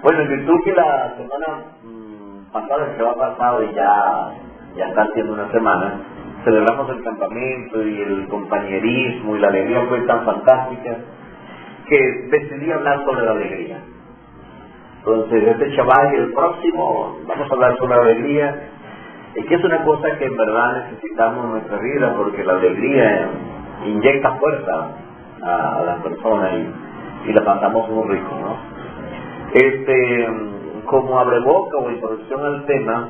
Bueno, en virtud que la semana pasada que va pasado y ya está haciendo una semana, celebramos el campamento y el compañerismo y la alegría fue tan fantástica que decidí hablar sobre la alegría. Entonces, este chaval y el próximo, vamos a hablar sobre la alegría, que es una cosa que en verdad necesitamos en nuestra vida, porque la alegría inyecta fuerza a las personas y la pasamos muy rico, ¿no? Como abreboca o introducción al tema,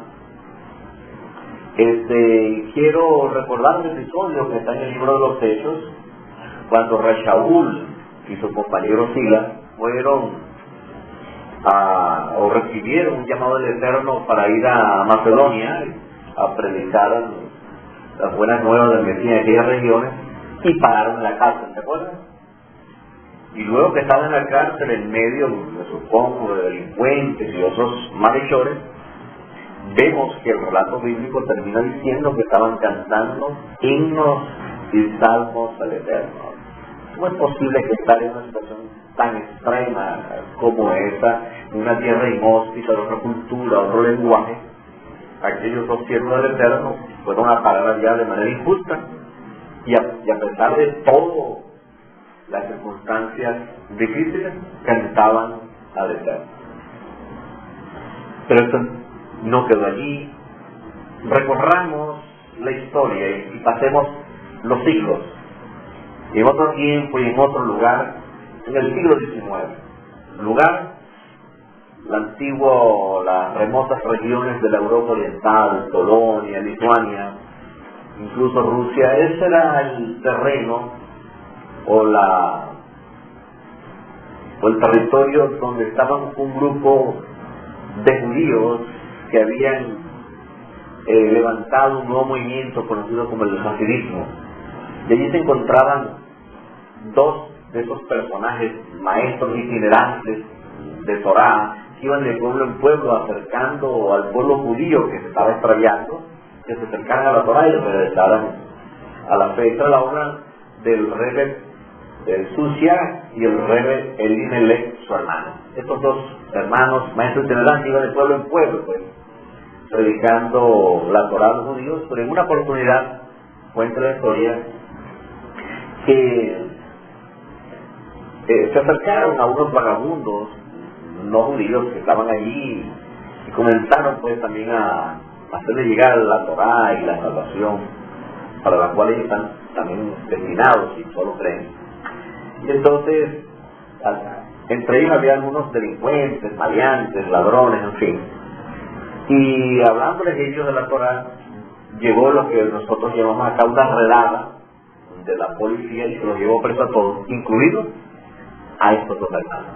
quiero recordar un episodio que está en el libro de los Hechos, cuando Rey Shaul y su compañero Silas fueron o recibieron un llamado del Eterno para ir a Macedonia a predicar las buenas nuevas del Mesías en aquellas regiones, y pararon en la cárcel, ¿se acuerdan? Y luego que estaban en la cárcel, en medio, me supongo, de delincuentes y otros malhechores, vemos que el relato bíblico termina diciendo que estaban cantando himnos y salmos al Eterno. ¿Cómo es posible que estar en una situación tan extrema como esa, en una tierra inhóspita, de otra cultura, otro lenguaje, aquellos dos siervos del Eterno fueron a parar allá de manera injusta y a pesar de todo las circunstancias difíciles, cantaban al Eterno? Pero esto no quedó allí. Recorramos la historia y pasemos los siglos, y en otro tiempo y en otro lugar, en el siglo XIX, lugar, las remotas regiones de la Europa Oriental, Polonia, Lituania, incluso Rusia. Ese era el terreno o el territorio donde estaban un grupo de judíos que habían levantado un nuevo movimiento conocido como el hasidismo. Y allí se encontraban dos de esos personajes, maestros itinerantes de Torá, que iban de pueblo en pueblo acercando al pueblo judío que se estaba extraviando, que se acercaran a la Torá y regresaran a la fe. Esta es la obra del Rebbe Susia y el Rebbe Elimelech, su hermano. Estos dos hermanos, maestros itinerantes, iban de pueblo en pueblo, pues, predicando la Torá a los judíos. Pero en una oportunidad, cuenta la historia, que se acercaron a unos vagabundos no judíos que estaban allí y comenzaron pues también a hacerle llegar la Torá y la salvación, para la cual ellos están también destinados y solo creen. Y entonces entre ellos había algunos delincuentes, maleantes, ladrones, en fin, y hablándoles ellos de la Torá, llegó lo que nosotros llamamos acá una redada de la policía y se los llevó preso a todos, incluidos a estos dos hermanos.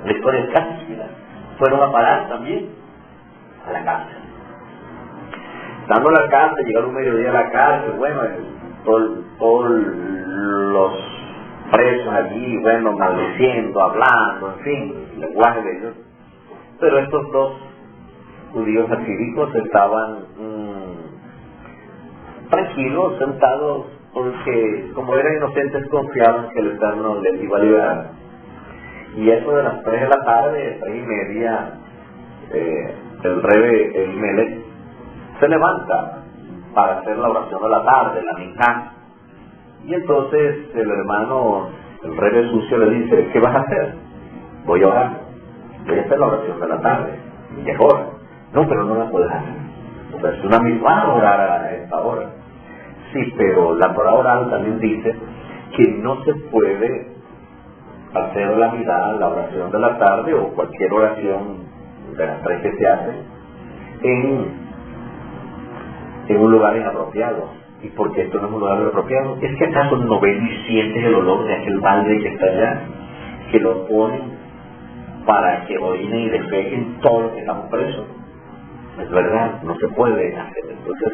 La historia es casi similar. Fueron a parar también a la cárcel. Estando en la cárcel, llegaron un mediodía a la cárcel, bueno, todos los presos allí, bueno, maldiciendo, hablando, en fin, el lenguaje de ellos. Pero estos dos judíos asídicos estaban tranquilos, sentados, porque como eran inocentes confiaban que el Eterno les iba a liberar. Y eso de las 3 de la tarde, 3:30, el Rebbe Elimelech se levanta para hacer la oración de la tarde, la minjá. Y entonces el hermano, el Rebbe Sucio, le dice: ¿qué vas a hacer? Voy a orar, voy a hacer la oración de la tarde. Y es hora. No, pero no la puedes hacer. Pero es una misma orar a esta hora. Sí, pero la Torá oral también dice que no se puede hacer la mirada, la oración de la tarde o cualquier oración de las 3 que se hace en un lugar inapropiado. ¿Y por qué esto no es un lugar inapropiado? ¿Es que acaso no ven y sientes el olor de aquel balde que está allá, que lo ponen para que orinen y defequen todos los que estamos presos? Es verdad, no se puede hacer. Entonces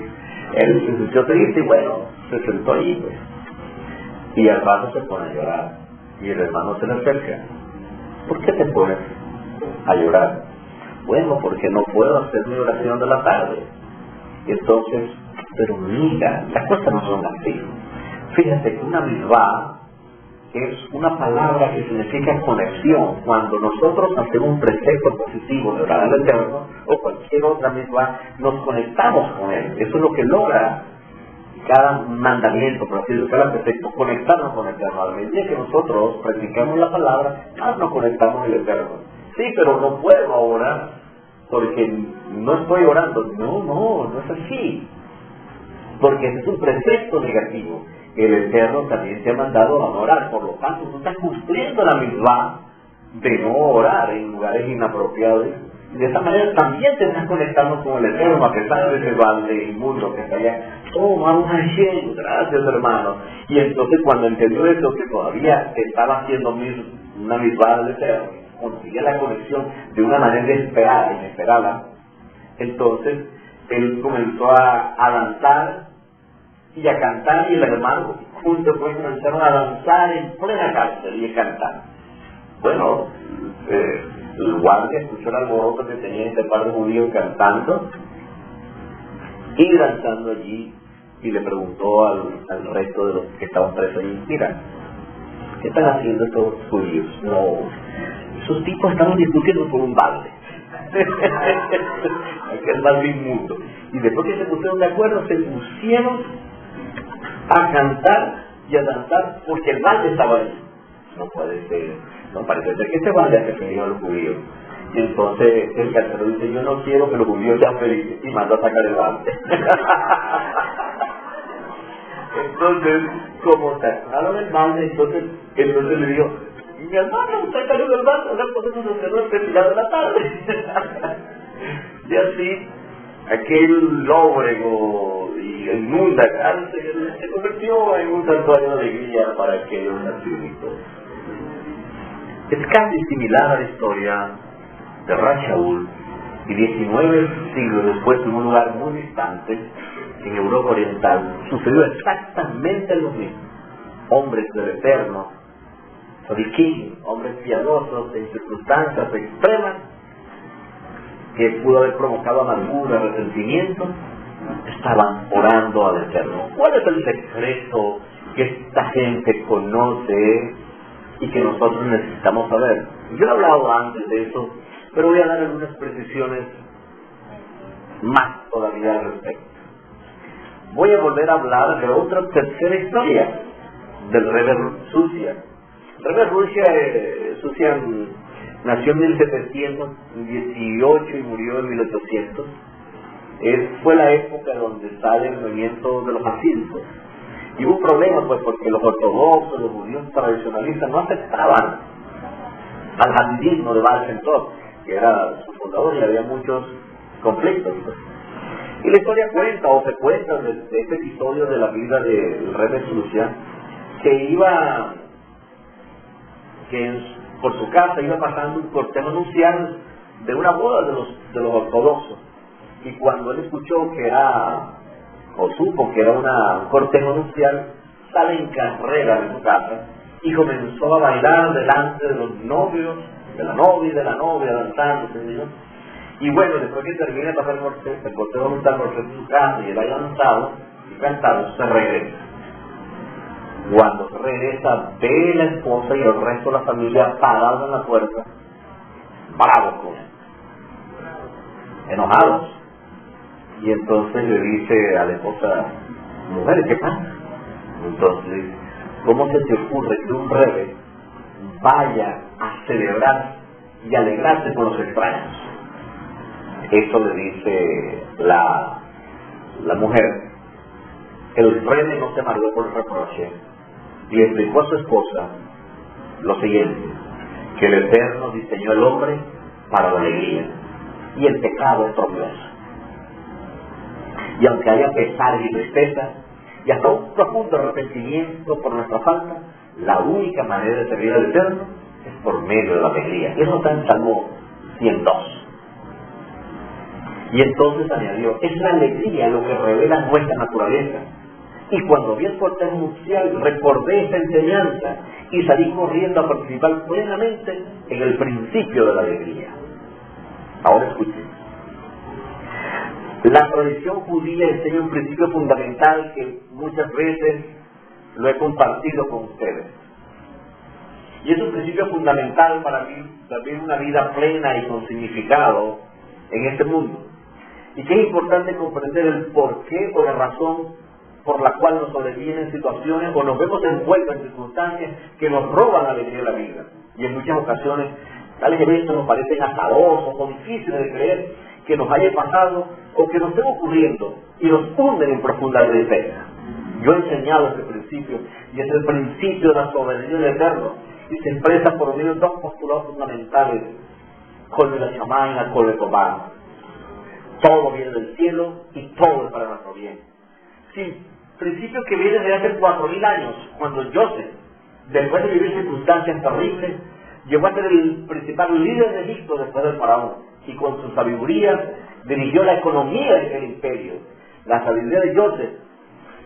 él se sintió triste y bueno, se sentó allí pues, y al rato se pone a llorar. Y el hermano se le acerca: ¿por qué te pones a llorar? Bueno, porque no puedo hacer mi oración de la tarde. Y entonces, pero mira, las cosas no son así. Fíjate que una misbah es una palabra que significa conexión. Cuando nosotros hacemos un precepto positivo de orar al Eterno o cualquier otra misma, nos conectamos con Él. Eso es lo que logra cada mandamiento, por así decirlo, cada precepto, conectarnos con el Eterno. A medida que nosotros practicamos la palabra, más nos conectamos con el Eterno. Sí, pero no puedo orar porque no estoy orando. No es así. Porque ese es un precepto negativo. El Eterno también te ha mandado a no orar, por lo tanto tú estás cumpliendo la misma de no orar en lugares inapropiados. De esa manera también te estás conectando con el Eterno, a pesar de ese balde inmundo que está allá. Oh, vamos a decir, gracias hermano. Y entonces cuando entendió eso, que todavía estaba haciendo una misma del Eterno, conseguía la conexión de una manera inesperada, entonces él comenzó a danzar y a cantar, y el hermano juntos pues comenzaron a danzar en plena cárcel y a cantar. Bueno, el guardia escuchó el alboroto que tenía este par de judíos cantando y danzando allí, y le preguntó al resto de los que estaban presos allí: mira, ¿qué están haciendo estos judíos? No, esos tipos estaban discutiendo por un balde. Aquel balde inmundo. Y después que se pusieron de acuerdo, se pusieron a cantar y a danzar porque el balde estaba ahí. No puede ser, no parece ser que este balde ha referido a los judíos. Y entonces el carcelero dice: yo no quiero que los judíos sean felices, y mandó a sacar el balde. Entonces, como sacaron el balde, entonces le dijo: mi hermano, sacaron el balde, ahora podemos hacerlo hasta el final de la tarde. Y así, aquel lóbrego y inmunda cárcel se convirtió en un santuario de alegría para aquellos naciditos. Es casi similar a la historia de Rashaul, y 19 siglos después, en un lugar muy distante, en Europa Oriental, sucedió exactamente lo mismo. Hombres del Eterno, sadiquín, hombres piadosos en circunstancias extremas, que pudo haber provocado amargura, resentimiento, estaban orando al Eterno. ¿Cuál es el secreto que esta gente conoce y que nosotros necesitamos saber? Yo he hablado antes de eso, pero voy a dar algunas precisiones más todavía al respecto. Voy a volver a hablar de otra tercera historia del Rebbe Susia. El Rebbe Susia nació en 1718 y murió en 1800. Fue la época donde sale el movimiento de los hasídicos. Y hubo un problema, pues, porque los ortodoxos, los judíos tradicionalistas no aceptaban al hasidismo de Baal Shem Tov, que era su fundador, y había muchos conflictos, pues. Y la historia cuenta, o se cuenta de este episodio de la vida del Rebbe Susia, que por su casa iba pasando un cortejo nupcial de una boda de los ortodoxos. Y cuando él escuchó que supo que era un cortejo nupcial, sale en carrera de su casa y comenzó a bailar delante de los novios, de la novia y de la novia, danzando, ¿sí? Y bueno, después que termine de pasar el cortejo nupcial por en su casa y él haya danzado y cantado, se regresa. Cuando se regresa, ve la esposa y el resto de la familia parados en la puerta, bravos con él, enojados. Y entonces le dice a la esposa: mujer, ¿qué pasa? Entonces, ¿cómo se te ocurre que un Rebbe vaya a celebrar y alegrarse con los extraños? Eso le dice la mujer. El Rebbe no se amargó por el reproche y le explicó a su esposa lo siguiente: que el Eterno diseñó al hombre para la alegría y el pecado es tropioso. Y aunque haya pesar y tristeza y hasta un profundo arrepentimiento por nuestra falta, la única manera de servir al Eterno es por medio de la alegría. Eso está en Salmo 102. Y entonces añadió: es la alegría lo que revela nuestra naturaleza. Y cuando vi el cortejo nupcial, recordé esa enseñanza y salí corriendo a participar plenamente en el principio de la alegría. Ahora escuchen. La tradición judía enseña un principio fundamental que muchas veces lo he compartido con ustedes. Y es un principio fundamental para vivir una vida plena y con significado en este mundo. Y que es importante comprender el porqué o la razón por la cual nos sobrevienen situaciones o nos vemos envueltos en circunstancias que nos roban la alegría de la vida. Y en muchas ocasiones tales eventos nos parecen azarosos o difíciles de creer que nos haya pasado o que nos estén ocurriendo y nos hunden en profunda tristeza. Yo he enseñado este principio y es el principio de la soberanía del Eterno y se expresa por lo menos dos postulados fundamentales con la chamán y la coletobá. Todo viene del cielo y todo es para nuestro bien. Sí, principio que viene de hace 4.000 años, cuando Joseph, después de vivir circunstancias terribles, llegó a ser el principal líder de Egipto después del faraón, y con su sabiduría dirigió la economía del imperio. La sabiduría de Joseph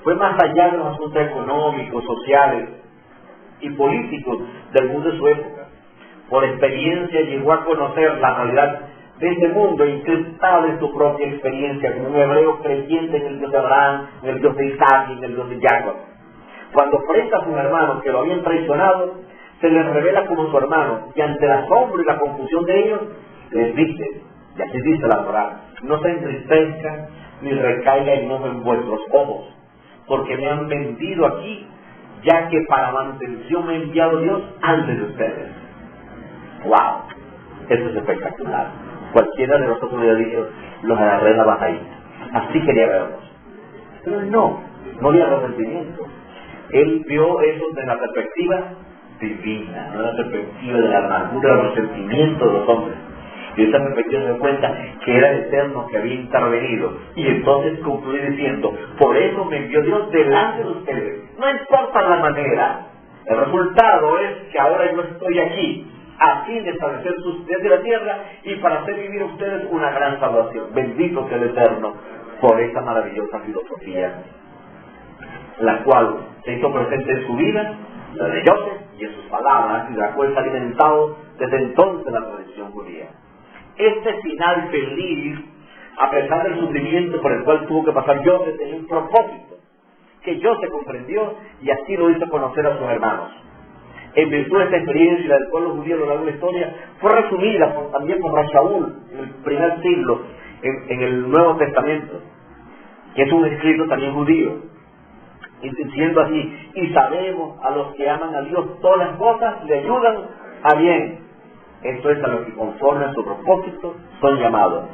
fue más allá de los asuntos económicos, sociales y políticos del mundo de su época. Por experiencia llegó a conocer la realidad de este mundo incrustado en su propia experiencia como un hebreo creyente en el Dios de Abraham, en el Dios de Isaac y en el Dios de Jacob. Cuando frente a sus hermanos que lo habían traicionado, se les revela como su hermano, y ante el asombro y la confusión de ellos, les dice, y así dice la Torá: no se entristezcan ni recaiga enojo en vuestros ojos, porque me han vendido aquí, ya que para mantención me ha enviado Dios antes de ustedes. ¡Wow! Eso es espectacular. Cualquiera de nosotros hubiera dicho, los agarré en la batalla. Así quería verlos. Pero no había arrepentimiento. Él vio eso desde la perspectiva divina, no la perspectiva de la amargura, del resentimiento de los hombres. Y esa perspectiva se da cuenta que era el Eterno que había intervenido. Y entonces concluye diciendo, por eso me envió Dios delante de ustedes. No importa la manera, el resultado es que ahora yo estoy aquí, a fin de establecer sus pies de la tierra y para hacer vivir a ustedes una gran salvación. Bendito sea el Eterno por esta maravillosa filosofía, la cual se hizo presente en su vida, la de Joseph, y en sus palabras, y la cual se ha alimentado desde entonces la tradición judía. Este final feliz, a pesar del sufrimiento por el cual tuvo que pasar Joseph, tenía un propósito que Joseph comprendió y así lo hizo conocer a sus hermanos. En virtud de esta experiencia y la del pueblo judío a lo largo de la historia, fue resumida también por Rashaúl en el primer siglo, en el Nuevo Testamento, que es un escrito también judío, diciendo así: y sabemos a los que aman a Dios todas las cosas le ayudan a bien. Esto es a los que conforme a su propósito son llamados.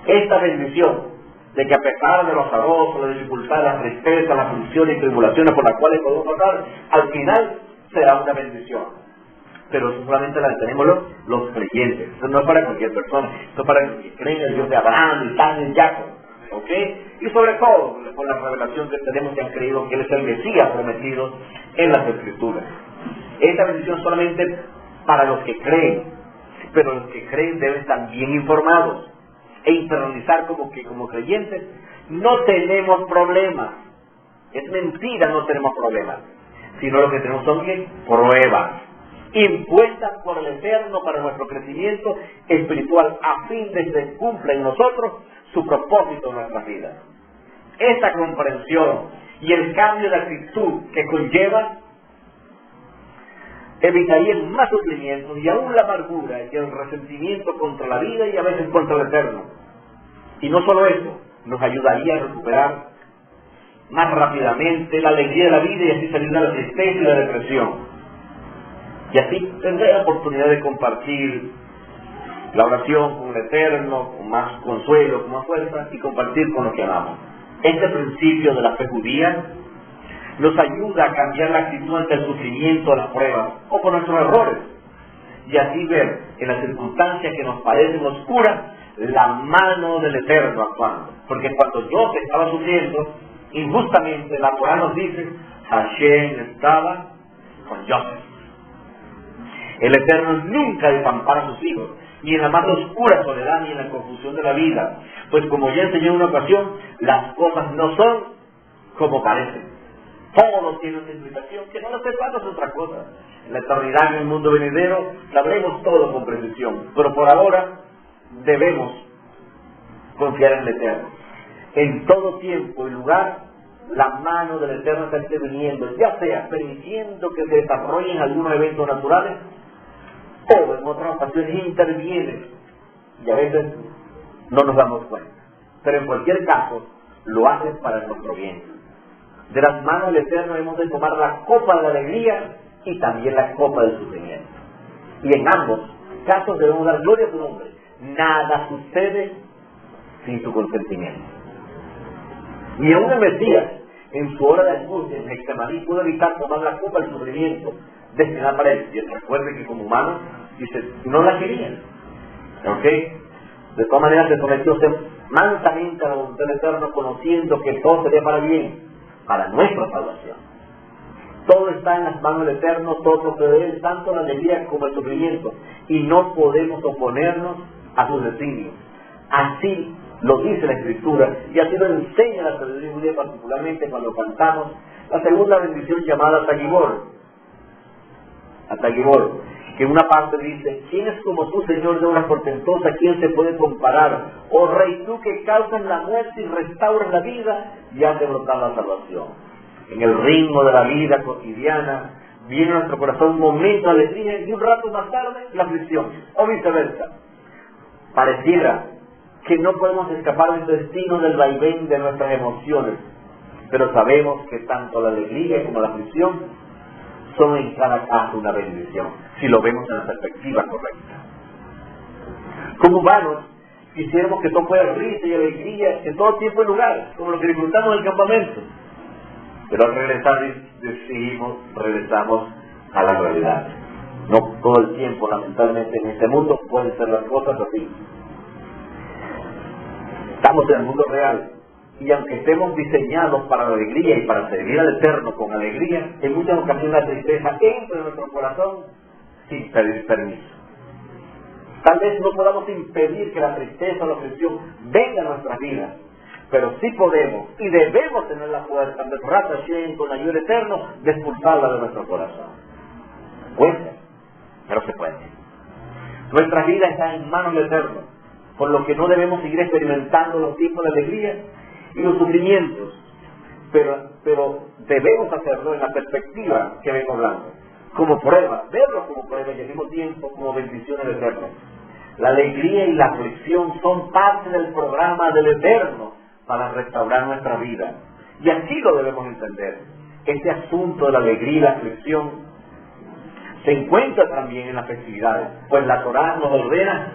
Esta bendición de que a pesar de los arrozos, la dificultad, la tristeza, las aflicciones y tribulaciones por las cuales podemos pasar, al final será una bendición. Pero eso solamente la tenemos los creyentes. Eso no es para cualquier persona. Eso es para los que creen en el Dios de Abraham, Isaac y Jacob. ¿Ok? Y sobre todo con la revelación que tenemos que han creído que Él es el Mesías prometido en las Escrituras. Esta bendición solamente para los que creen. Pero los que creen deben estar bien informados e internalizar como creyentes no tenemos problemas. Es mentira, no tenemos problemas. Sino lo que tenemos son pruebas impuestas por el Eterno para nuestro crecimiento espiritual, a fin de que cumpla en nosotros su propósito en nuestras vidas. Esta comprensión y el cambio de actitud que conlleva evitarían más sufrimientos y aún la amargura y el resentimiento contra la vida y a veces contra el Eterno. Y no solo eso, nos ayudaría a recuperar más rápidamente la alegría de la vida y así salir de la tristeza y la depresión. Y así tendré la oportunidad de compartir la oración con el Eterno, con más consuelo, con más fuerza, y compartir con los que amamos. Este principio de la fe judía nos ayuda a cambiar la actitud ante el sufrimiento, las pruebas o por nuestros errores, y así ver en las circunstancias que nos parecen oscuras la mano del Eterno actuando. Porque cuando yo estaba sufriendo injustamente, la Torá nos dice: Hashem estaba con Joseph. El Eterno nunca desampara a sus hijos, ni en la más oscura soledad, ni en la confusión de la vida. Pues como ya enseñé en una ocasión, las cosas no son como parecen. Todo tiene una explicación, que no lo sepamos es otra cosa. En la eternidad, en el mundo venidero, sabremos todo con precisión. Pero por ahora, debemos confiar en el Eterno. En todo tiempo y lugar, la mano del Eterno está interviniendo, ya sea permitiendo que se desarrollen algunos eventos naturales, o en otras ocasiones interviene, y a veces no nos damos cuenta. Pero en cualquier caso, lo hace para nuestro bien. De las manos del Eterno hemos de tomar la copa de la alegría y también la copa del sufrimiento. Y en ambos casos debemos dar gloria a su nombre. Nada sucede sin su consentimiento. Ni aún el Mesías, en su hora de angustia, en Getsemaní, pudo evitar tomar la copa del sufrimiento destinada para él. Y recuerde que como humano, dice, no la querían. ¿Ok? De todas maneras se sometió mansamente a la voluntad del Eterno, conociendo que todo sería para bien, para nuestra salvación. Todo está en las manos del Eterno, todo procede de él, tanto la alegría como el sufrimiento, y no podemos oponernos a sus designios. Así lo dice la Escritura, y así lo enseña la sabiduría judía, particularmente cuando cantamos la segunda bendición llamada Atagibor, que en una parte dice: ¿quién es como tú, Señor de obras portentosas? ¿Quién se puede comparar? Oh Rey, tú que causas la muerte y restauras la vida y has de brotar la salvación. En el ritmo de la vida cotidiana viene a nuestro corazón un momento de alegría y un rato más tarde la aflicción, o viceversa. Pareciera que no podemos escapar del destino del vaivén de nuestras emociones, pero sabemos que tanto la alegría como la aflicción son en cada caso una bendición, si lo vemos en la perspectiva correcta. Como humanos, quisiéramos que todo fuera risa y alegría en todo tiempo y lugar, como lo que disfrutamos en el campamento. Pero al regresar regresamos a la realidad. No todo el tiempo, lamentablemente, en este mundo pueden ser las cosas así. Estamos en el mundo real, y aunque estemos diseñados para la alegría y para servir al Eterno con alegría, en muchas ocasiones la tristeza entra en nuestro corazón sin pedir permiso. Tal vez no podamos impedir que la tristeza o la aflicción venga a nuestras vidas, pero sí podemos y debemos tener la fuerza de Hashem, con la ayuda del Eterno, de expulsarla de nuestro corazón. Cuesta, pero se puede. Nuestra vida está en manos del Eterno, por lo que no debemos seguir experimentando los tipos de alegría y los sufrimientos, pero debemos hacerlo en la perspectiva que vengo hablando, como prueba, verlo como prueba y al mismo tiempo como bendición del Eterno. La alegría y la aflicción son parte del programa del Eterno para restaurar nuestra vida, y así lo debemos entender. Este asunto de la alegría y la aflicción se encuentra también en las festividades, pues la Torá nos ordena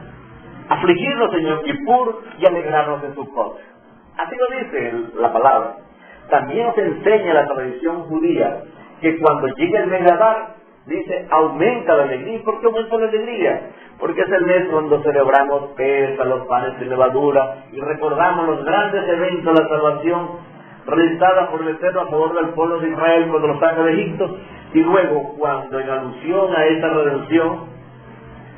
afligirnos en Yom Kippur y alegrarnos en Sukkot. Así lo dice la palabra. También nos enseña la tradición judía que cuando llega el mes de Adar, dice, aumenta la alegría. ¿Por qué aumenta la alegría? Porque es el mes cuando celebramos Pesaj, los panes de levadura, y recordamos los grandes eventos de la salvación realizada por el Eterno a favor del pueblo de Israel cuando los saca de Egipto, y luego cuando en alusión a esa redención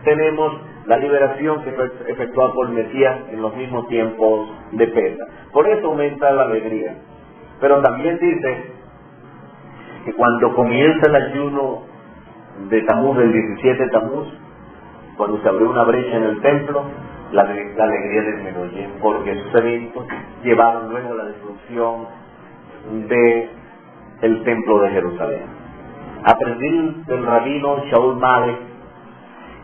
tenemos la liberación que fue efectuada por el Mesías en los mismos tiempos de Pesaj. Por eso aumenta la alegría. Pero también dice que cuando comienza el ayuno de Tamuz, del 17 de Tamuz, cuando se abrió una brecha en el templo, la alegría disminuye, porque esos eventos llevaron luego a la destrucción del templo de Jerusalén. Aprendí del rabino Shaul Malek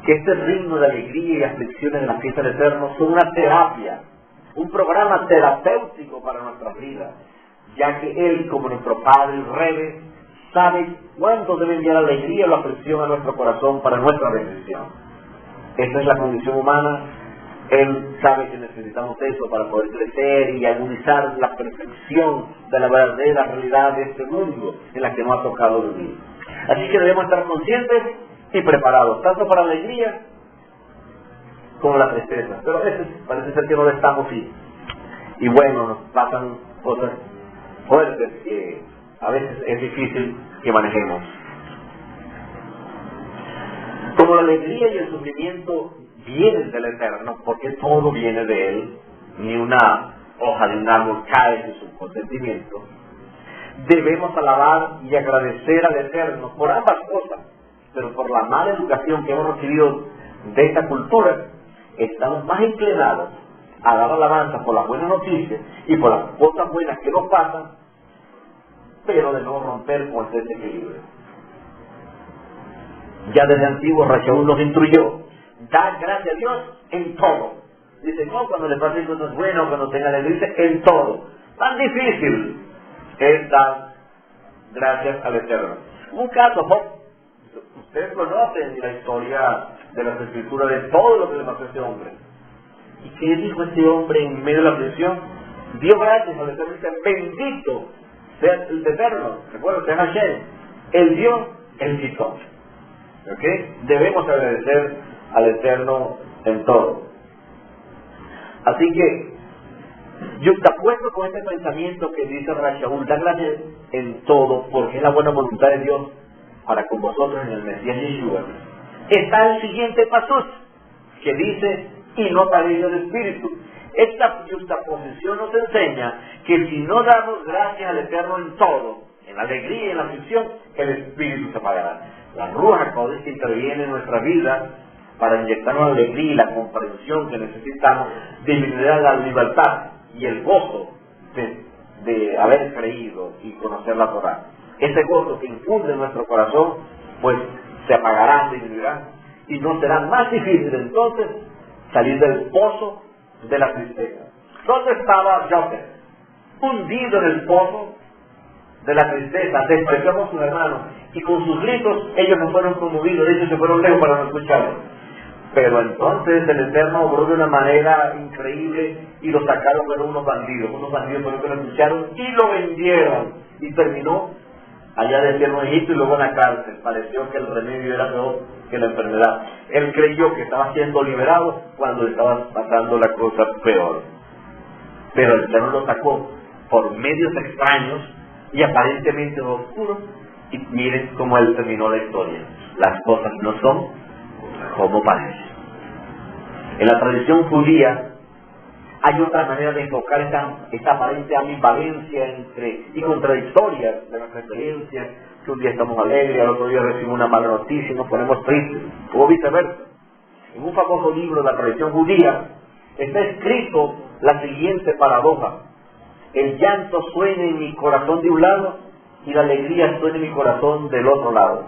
que este ritmo de alegría y aflicciones en la fiesta del Eterno son una terapia, un programa terapéutico para nuestras vidas, ya que Él, como nuestro Padre y Rebe, sabe cuánto debe enviar alegría o la aflicción a nuestro corazón para nuestra bendición. Esa es la condición humana. Él sabe que necesitamos eso para poder crecer y agudizar la perfección de la verdadera realidad de este mundo en la que nos ha tocado vivir. Así que debemos estar conscientes y preparados, tanto para la alegría como la tristeza. Pero a veces parece ser que no lo estamos y bueno, nos pasan cosas fuertes que a veces es difícil que manejemos. Como la alegría y el sufrimiento vienen del Eterno, porque todo viene de Él, ni una hoja de un árbol cae de su consentimiento, debemos alabar y agradecer al Eterno por ambas cosas, pero por la mala educación que hemos recibido de esta cultura, estamos más inclinados a dar alabanza por las buenas noticias y por las cosas buenas que nos pasan, pero de no romper con ese equilibrio. Ya desde antiguo Rachaúl nos instruyó, dar gracias a Dios en todo. Dice, no cuando le pasen cosas buenas, cuando tenga alegría, dice en todo. Tan difícil es dar gracias al Eterno. Un caso, Job. Ustedes conocen la historia de las escrituras de todo lo que le pasó a este hombre. ¿Y qué dijo este hombre en medio de la aflicción? Dio gracias al Eterno, dice, bendito sea el Eterno. Recuerda, sea Hashem. Él dio, él quitó. ¿Ok? Debemos agradecer al Eterno en todo. Así que, yuxtapuesto con este pensamiento que dice Rachaúl, da gracias en todo, porque es la buena voluntad de Dios para con vosotros en el Mesías Yeshua, está el siguiente pasuk, que dice, y no paréis el espíritu. Esta juxtaposición nos enseña que si no damos gracias al Eterno en todo, en la alegría y en la aflicción, el espíritu se apagará. La Ruach HaKodesh interviene en nuestra vida para inyectarnos la alegría y la comprensión que necesitamos, disminuirá la libertad y el gozo de haber creído y conocer la Torah. Ese gozo que infunde en nuestro corazón, pues se apagará, disminuirá, y nos será más difícil entonces salir del pozo de la tristeza. ¿Dónde estaba Joseph? Hundido en el pozo de la tristeza, despreciamos a sus hermanos, y con sus gritos ellos no fueron conmovidos, de hecho se fueron lejos para no escucharlos. Pero entonces el Eterno obró de una manera increíble y lo sacaron, fueron unos bandidos fueron que lo escucharon y lo vendieron, y terminó allá de tierno Egipto y luego en la cárcel. Pareció que el remedio era peor que la enfermedad. Él creyó que estaba siendo liberado cuando estaba pasando la cosa peor. Pero el Eterno lo sacó por medios extraños y aparentemente oscuros, y miren cómo él terminó la historia. Las cosas no son como parecen. En la tradición judía hay otra manera de enfocar esta aparente ambivalencia y contradictoria de nuestra experiencia, que un día estamos alegres, al otro día recibimos una mala noticia y nos ponemos tristes, o viceversa. En un famoso libro de la tradición judía está escrito la siguiente paradoja: el llanto suena en mi corazón de un lado y la alegría suena en mi corazón del otro lado.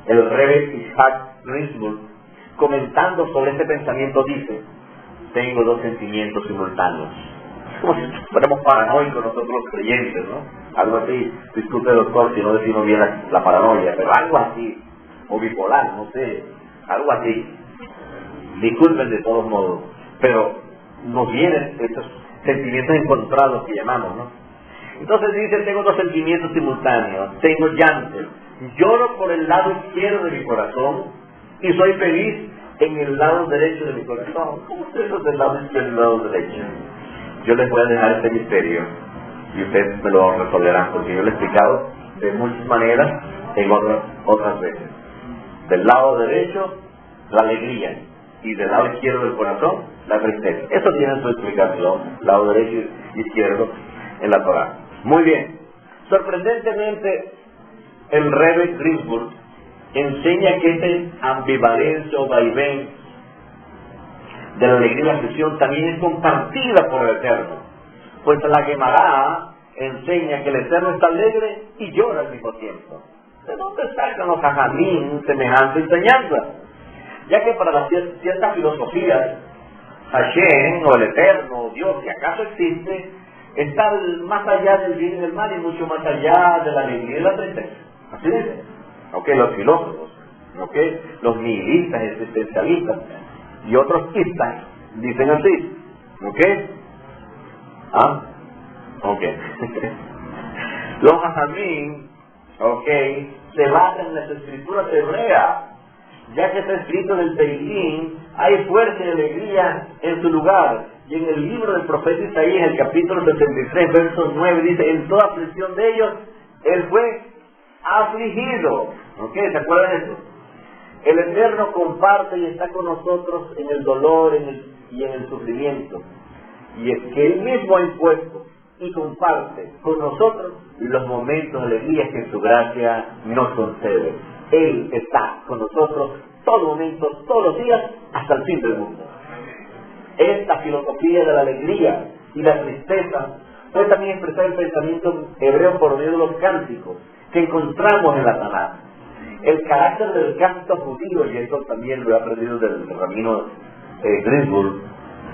El Rebbe Yitzhak Rinsburg, comentando sobre este pensamiento, dice: tengo dos sentimientos simultáneos. Es como si fuéramos paranoicos nosotros los creyentes, ¿no? Algo así, disculpe doctor si no decimos bien la paranoia, pero algo así, o bipolar, no sé, algo así. Disculpen de todos modos, pero nos vienen estos sentimientos encontrados que llamamos, ¿no? Entonces dice, tengo dos sentimientos simultáneos, tengo llanto, lloro por el lado izquierdo de mi corazón y soy feliz en el lado derecho de mi corazón. ¿Cómo es eso del lado izquierdo y el lado derecho? Yo les voy a dejar este misterio y ustedes me lo resolverán, porque yo lo he explicado de muchas maneras en otras veces. Del lado derecho, la alegría, y del lado izquierdo del corazón, la tristeza. Eso tiene su explicación, lado derecho y izquierdo, en la Torah. Muy bien. Sorprendentemente, el Rebbe Rinsburg enseña que esta ambivalencia o vaivén de la alegría y la aflicción también es compartida por el Eterno. Pues la Gemara enseña que el Eterno está alegre y llora al mismo tiempo. ¿De dónde sacan los jajamín semejante enseñanza? Ya que para las ciertas filosofías, Hashem, o el Eterno, o Dios, si acaso existe, está más allá del bien y del mal y mucho más allá de la alegría y la tristeza. Así dice. Ok, los filósofos, ok, los nihilistas, existencialistas y otros istas dicen así. Ok. Ok. Los hajamim, ok, se basan en las escrituras hebreas, ya que está escrito en el Teilín, hay fuerza y alegría en su lugar. Y en el libro del profeta Isaías, el capítulo 73, verso 9, dice: en toda aflicción de ellos, él fue afligido. ¿Ok? ¿Se acuerdan de eso? El Eterno comparte y está con nosotros en el dolor y en el sufrimiento. Y es que Él mismo ha impuesto y comparte con nosotros los momentos de alegría que su gracia nos concede. Él está con nosotros todo momento, todos los días, hasta el fin del mundo. Esta filosofía de la alegría y la tristeza puede también expresar el pensamiento hebreo por medio de los cánticos que encontramos en la Tanaj. El carácter del canto judío, y esto también lo he aprendido del rabino Greensburg,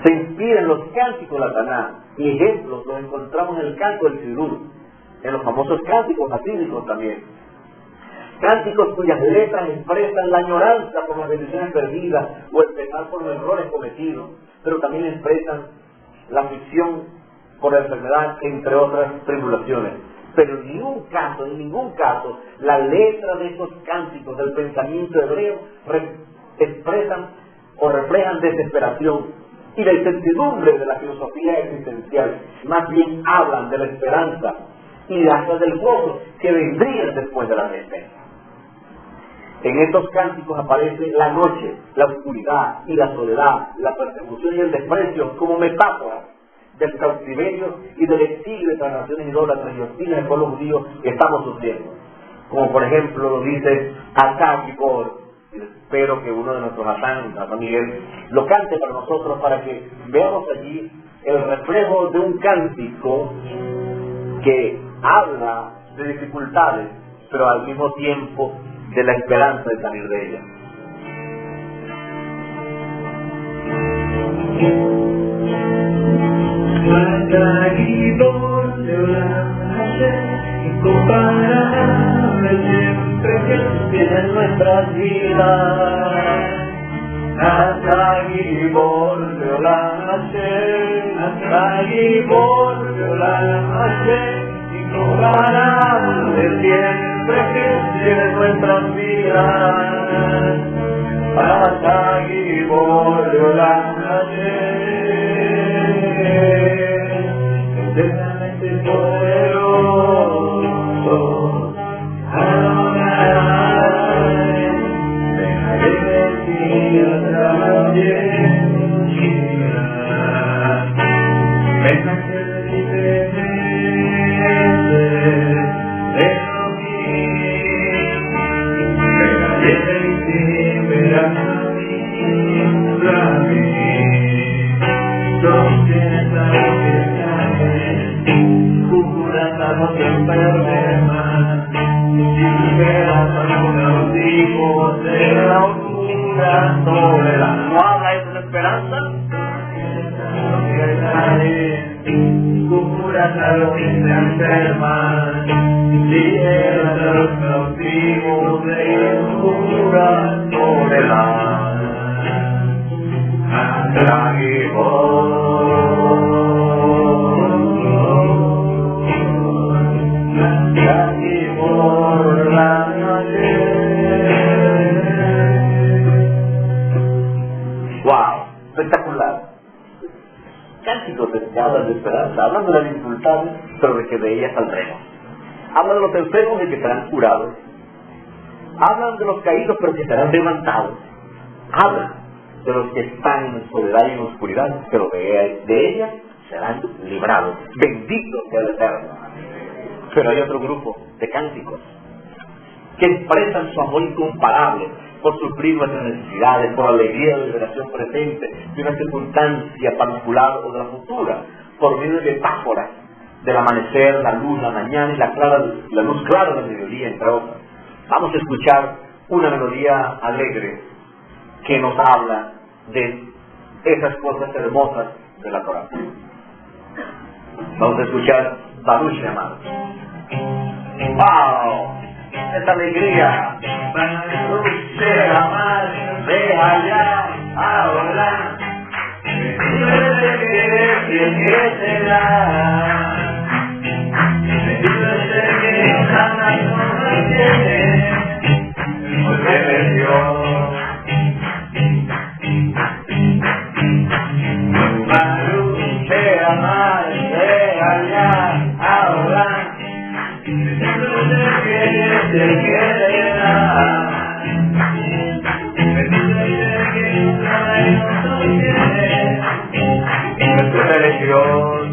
se inspira en los cánticos de la Tanaj, y ejemplos los encontramos en el canto del Sidur, en los famosos cánticos hasídicos también. Cánticos cuyas letras expresan la añoranza por las bendiciones perdidas o el pesar por los errores cometidos, pero también expresan la aflicción por la enfermedad, entre otras tribulaciones. Pero en ningún caso, la letra de estos cánticos del pensamiento hebreo expresan o reflejan desesperación y la incertidumbre de la filosofía existencial. Más bien hablan de la esperanza y hasta del gozo que vendrían después de la tristeza. En estos cánticos aparece la noche, la oscuridad y la soledad, la persecución y el desprecio como metáforas del cautiverio y del exilio de las naciones idólatras y hostiles del pueblo judío que estamos sufriendo. Como por ejemplo lo dice Atá Gibor. Espero que uno de nuestros Atán Miguel, lo cante para nosotros para que veamos allí el reflejo de un cántico que habla de dificultades, pero al mismo tiempo de la esperanza de salir de ellas. Incomparable siempre que en nuestras vidas, hasta Gibor de Olam Hashem, hasta Gibor de Olam Hashem, incomparable siempre que en nuestras vidas, hasta Gibor de Olam Hashem. Eternamente poderoso, Adonai, dejaré decir también, venga que libremente de mí, dejaré decir verás a mí, no tienes algo que no te enfermas, liberas a los cautivos de la oscura soledad. ¿No habla eso de esperanza? Curas a los que se enferman, liberas a los cautivos de la oscura soledad. Hasta ¡wow! Espectacular. Cánticos que hablan de esperanza, hablan de las dificultades, pero de que de ellas saldremos. Hablan de los enfermos y que serán curados. Hablan de los caídos, pero que serán levantados. Hablan de los que están en soledad y en oscuridad, pero de ellas serán librados. Bendito sea el Eterno. Pero hay otro grupo de cánticos que expresan su amor incomparable por sufrir nuestras necesidades, por la alegría de la liberación presente, de una circunstancia particular o de la futura, por medio de metáforas del amanecer, la luz, la mañana y la luz clara del mediodía, entre otras. Vamos a escuchar una melodía alegre que nos habla de esas cosas hermosas de la Torah. Vamos a escuchar Baruch She'amar. ¡Wow! ¡Esta alegría! Baruch She'amar, ve allá, ahora, que será. Bendito es el que sana y no retiene, porque Dios. Baruch She'amar, ve allá, ahora, bendito es el que será. Bendito es el que sana y no retiene, porque Dios.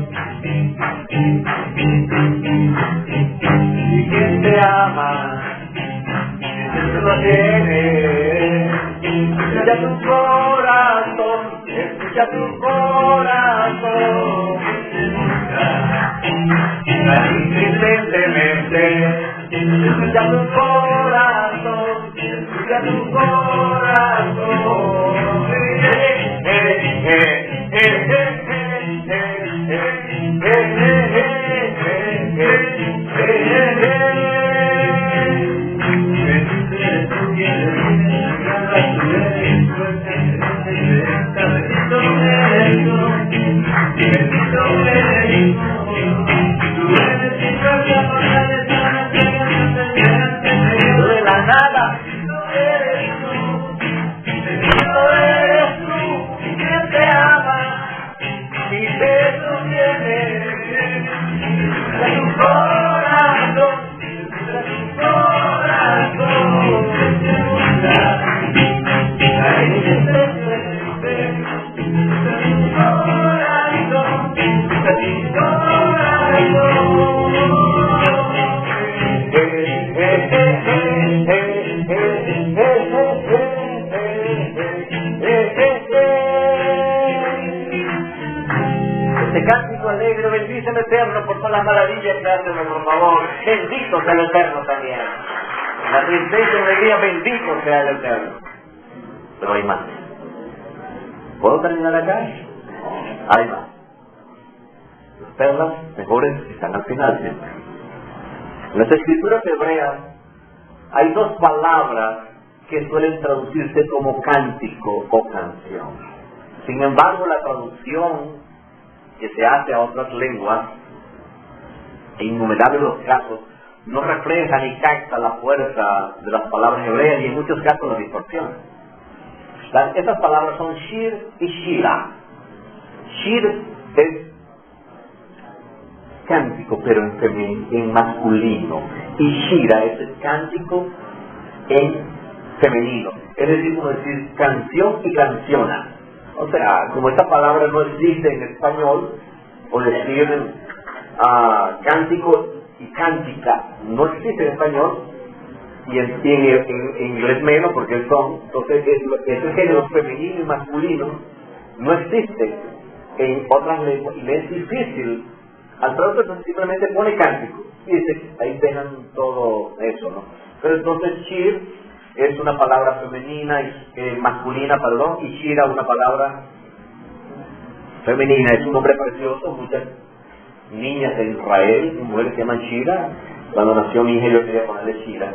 Y quien te ama, eso lo tiene. Escucha tu corazón, escucha tu corazón. insistentemente. Escucha tu corazón, escucha tu corazón. De la nada, eres tú, quien te ama y te sostiene. De tu corazón, de tu corazón, este cántico alegre, bendice el Eterno por todas las maravillas que hace nuestro favor. Bendito sea el Eterno también. La tristeza y la alegría, bendito sea el Eterno. Pero hay más. ¿Puedo terminar acá? Hay más. Las perlas mejores están al final siempre. En las escrituras hebreas hay dos palabras que suelen traducirse como cántico o canción. Sin embargo, la traducción que se hace a otras lenguas, en innumerables los casos, no refleja ni capta la fuerza de las palabras hebreas y en muchos casos la distorsiona. Esas palabras son shir y shira. Shir es cántico, pero en masculino, y shira es el cántico en femenino. Es decir, como decir canción y canciona. O sea, como esta palabra no existe en español, o decir cántico y cántica no existe en español, y en inglés menos, porque entonces ese género femenino y masculino no existe en otras lenguas, y es difícil. Al traductor simplemente pone cántico, y dice, ahí dejan todo eso, ¿no? Pero entonces shir es una palabra femenina, masculina, perdón, y shira una palabra femenina. Es un nombre precioso. Muchas niñas de Israel, mujeres se llaman Shira. Cuando nació mi hija yo quería ponerle Shira,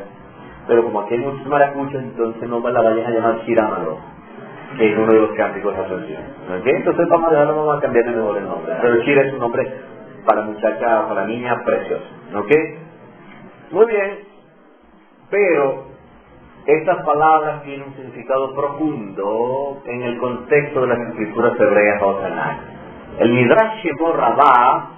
pero como aquí hay muchos maracuchos, entonces no me la vayan a llamar Shiramalo, que es uno de los cánticos de asociación. ¿Okay? Entonces vamos a cambiar mejor el nombre. Pero Shira es un nombre para muchacha, para niña preciosa. ¿Ok? Muy bien. Pero estas palabras tienen un significado profundo en el contexto de las escrituras hebreas o Tanakh. El Midrash Shemot Rabbah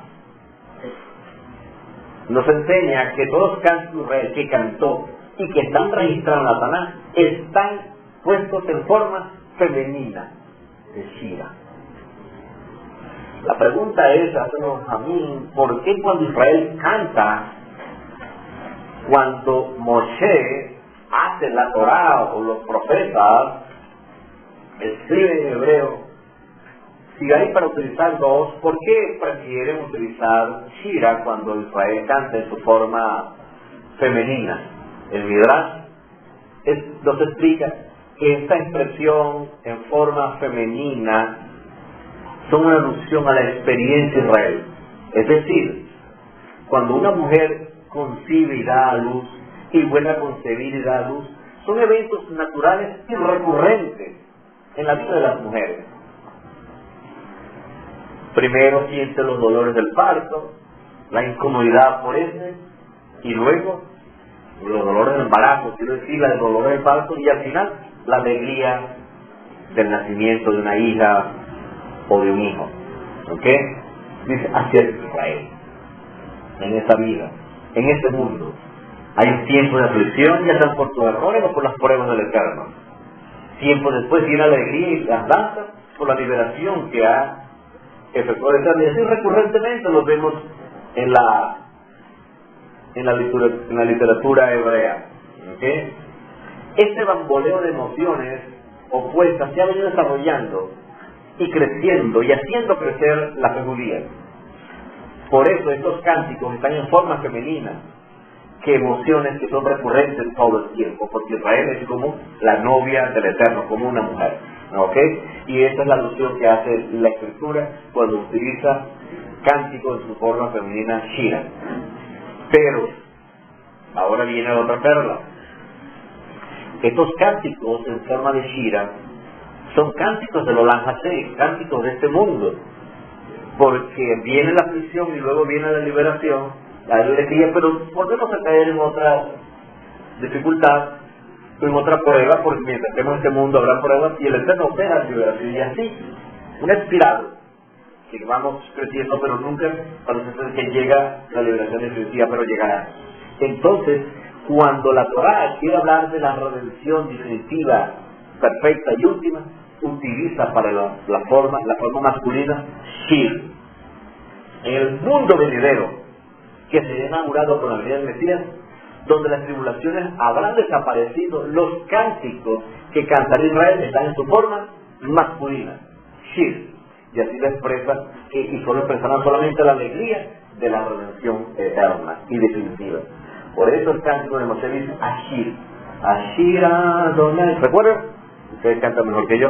nos enseña que todos los cánticos Israel que cantó y que están registrados en la Tanakh están puestos en forma femenina de Shira. La pregunta es, a mí, ¿por qué cuando Israel canta, cuando Moshe hace la Torah o los profetas escriben en hebreo, si hay para utilizar dos, ¿por qué prefieren utilizar Shira cuando Israel canta en su forma femenina? El Midrash nos explica que esta expresión en forma femenina son una alusión a la experiencia de Israel. Es decir, cuando una mujer concibe y da a luz, y vuelve a concebir y dar luz, son eventos naturales y recurrentes en la vida de las mujeres. Primero siente los dolores del parto, la incomodidad por ese, y luego los dolores del embarazo, quiero decir, el dolor del parto, y al final la alegría del nacimiento de una hija o de un hijo. ¿Ok? Dice, así es Israel, en esta vida, en este mundo. Hay un tiempo de aflicción, ya sea por tus errores o por las pruebas del Eterno. Tiempo después viene la alegría y las danzas por la liberación que ha efectuado el Eterno. Y así recurrentemente lo vemos en la literatura hebrea. ¿Okay? Este bamboleo de emociones opuestas se ha venido desarrollando y creciendo y haciendo crecer la fe judía. Por eso estos cánticos están en forma femenina, que emociones que son recurrentes todo el tiempo, porque Israel es como la novia del Eterno, como una mujer, ¿ok? Y esa es la alusión que hace la Escritura cuando utiliza cánticos en su forma femenina, Shira. Pero, ahora viene otra perla. Estos cánticos en forma de Shira son cánticos de Olam Hazé, cánticos de este mundo, porque viene la aflicción y luego viene la liberación, la alegría, pero volvemos a caer en otra dificultad, en otra prueba, porque mientras estemos en este mundo habrá pruebas y el Eterno opera la liberación, y así, una espiral, que vamos creciendo, pero nunca parece ser que llega la liberación definitiva, pero llegará. Entonces, cuando la Torá quiere hablar de la redención definitiva, perfecta y última, utiliza para la forma masculina Shir. En el mundo venidero, que será inaugurado con la venida del Mesías, donde las tribulaciones habrán desaparecido, los cánticos que cantará Israel están en su forma masculina, Shir. Y así lo expresa, y solo expresarán solamente la alegría de la redención eterna y definitiva. Por eso el cántico de Moshe dice Ashir, Ashir Adonai. ¿Recuerdan? Ustedes cantan mejor que yo,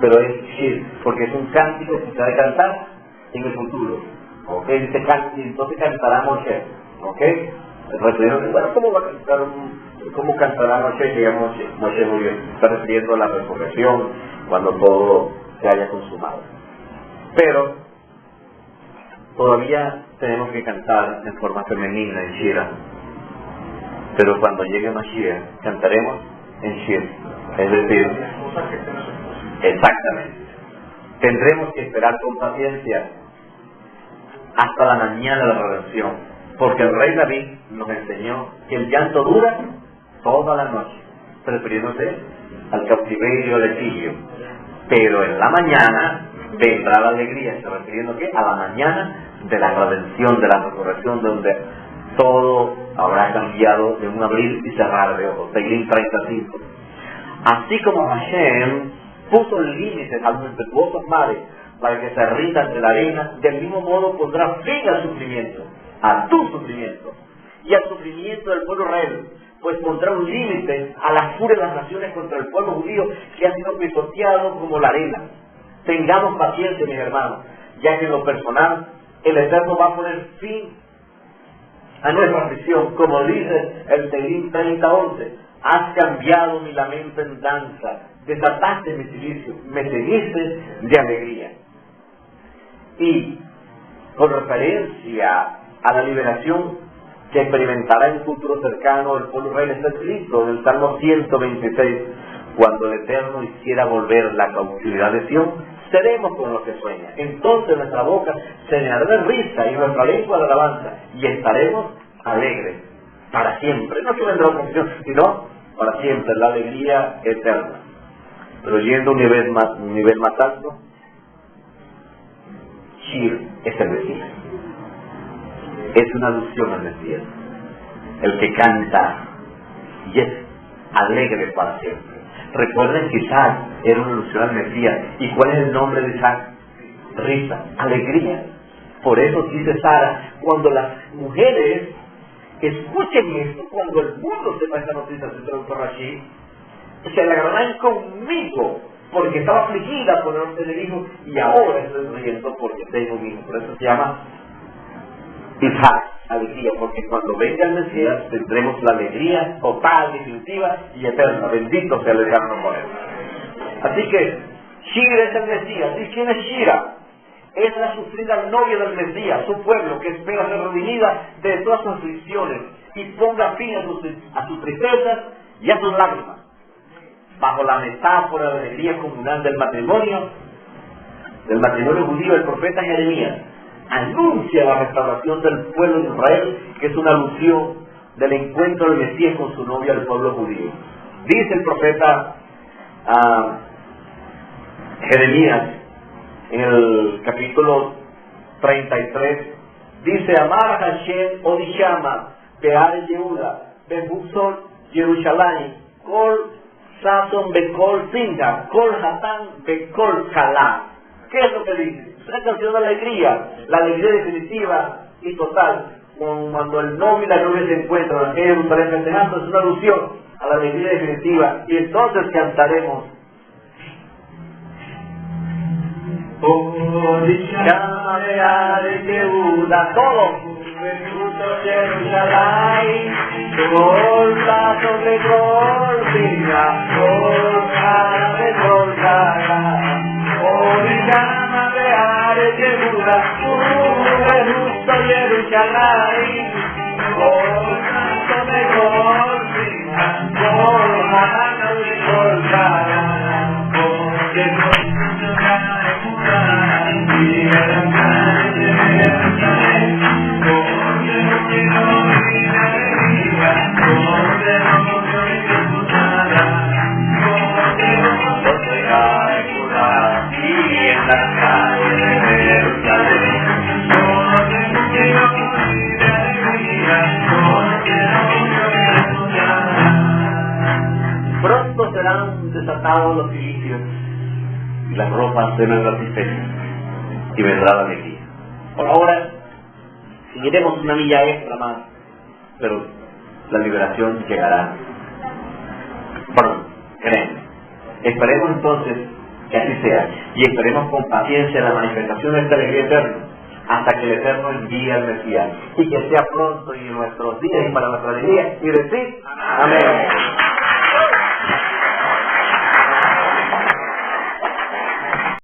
pero es Shir, porque es un cántico que se ha de cantar en el futuro. ¿Ok? Dice, y entonces cantará Moshe. ¿Ok? Refiriendo, bueno, ¿cómo va a cantar cómo cantará Moshe? Digamos, Moshe murió. Está refiriendo a la resurrección, cuando todo se haya consumado. Pero todavía tenemos que cantar en forma femenina en Shira. Pero cuando llegue Mashiach, cantaremos en Shir. Es decir, exactamente. Tendremos que esperar con paciencia hasta la mañana de la redención. Porque el rey David nos enseñó que el llanto dura toda la noche, refiriéndose al cautiverio del exilio. Pero en la mañana vendrá la alegría, ¿se refiriendo a qué? A la mañana de la redención, de la resurrección, donde todo habrá cambiado de un abrir y cerrar de ojos. Teilim 35. Así como Hashem puso límites a los impetuosos mares para que se rindan de la arena, del mismo modo pondrá fin al sufrimiento, a tu sufrimiento y al sufrimiento del pueblo Israel, pues pondrá un límite a la furia de las naciones contra el pueblo judío que ha sido pisoteado como la arena. Tengamos paciencia, mis hermanos, ya que en lo personal el Eterno va a poner fin a nuestra aflicción, como dice el Teilim 30:11. Has cambiado mi lamento en danza, desataste mi silicio, me seguiste de alegría. Y con referencia a la liberación que experimentará en un futuro cercano el pueblo Israel, está escrito en el Salmo 126, cuando el Eterno hiciera volver la cautividad de Sión, seremos con los que sueñan. Entonces nuestra boca se llenará de risa y nuestra lengua de alabanza, y estaremos alegres para siempre. No que vendrá una confusión, sino para siempre, la alegría eterna. Pero yendo a un nivel más alto, Shir es el Mesías. Es una alusión al Mesías, el que canta y es alegre para siempre. Recuerden que Isaac era una alusión al Mesías. ¿Y cuál es el nombre de Isaac? Risa, alegría. Por eso dice Sara, cuando las mujeres escuchen esto, cuando el mundo sepa esta noticia, se tradujo Rashi, se alegrarán conmigo, porque estaba afligida por no tener hijos, y ahora estoy riendo porque tengo un hijo. Por eso se llama Isaac, alegría, porque cuando venga el Mesías tendremos la alegría total, definitiva y eterna. Bendito sea el Eterno por él. Así que Shira es el Mesías. ¿Y quién es Shira? Es la sufrida novia del Mesías, su pueblo que espera ser redimida de todas sus aflicciones y ponga fin a sus tristezas y a sus lágrimas. Bajo la metáfora de la alegría comunal del matrimonio judío, el profeta Jeremías anuncia la restauración del pueblo de Israel, que es una alusión del encuentro del Mesías con su novia, el pueblo judío. Dice el profeta Jeremías en el capítulo 33, dice: Amar Hashem Odishama Pear Yehuda Bebusol Yerushalayim Kol Sason Bekol Singa Kol Hatan Bekol Kalá. ¿Qué es lo que dice? Una canción de alegría, la alegría definitiva y total, cuando el novio y la novia se encuentran en aquella Jerusalén festejando, es una alusión a la alegría definitiva, y entonces cantaremos todos. Pronto serán desatados los cilicios y las ropas serán satisfechas y vendrá la alegría. Por ahora seguiremos una milla extra más, pero la liberación llegará pronto, créanme. Esperemos entonces que así sea, y esperemos con paciencia la manifestación de esta alegría eterna, hasta que el Eterno envíe al Mesías, y que sea pronto y en nuestros días y para nuestra alegría, y decir amén.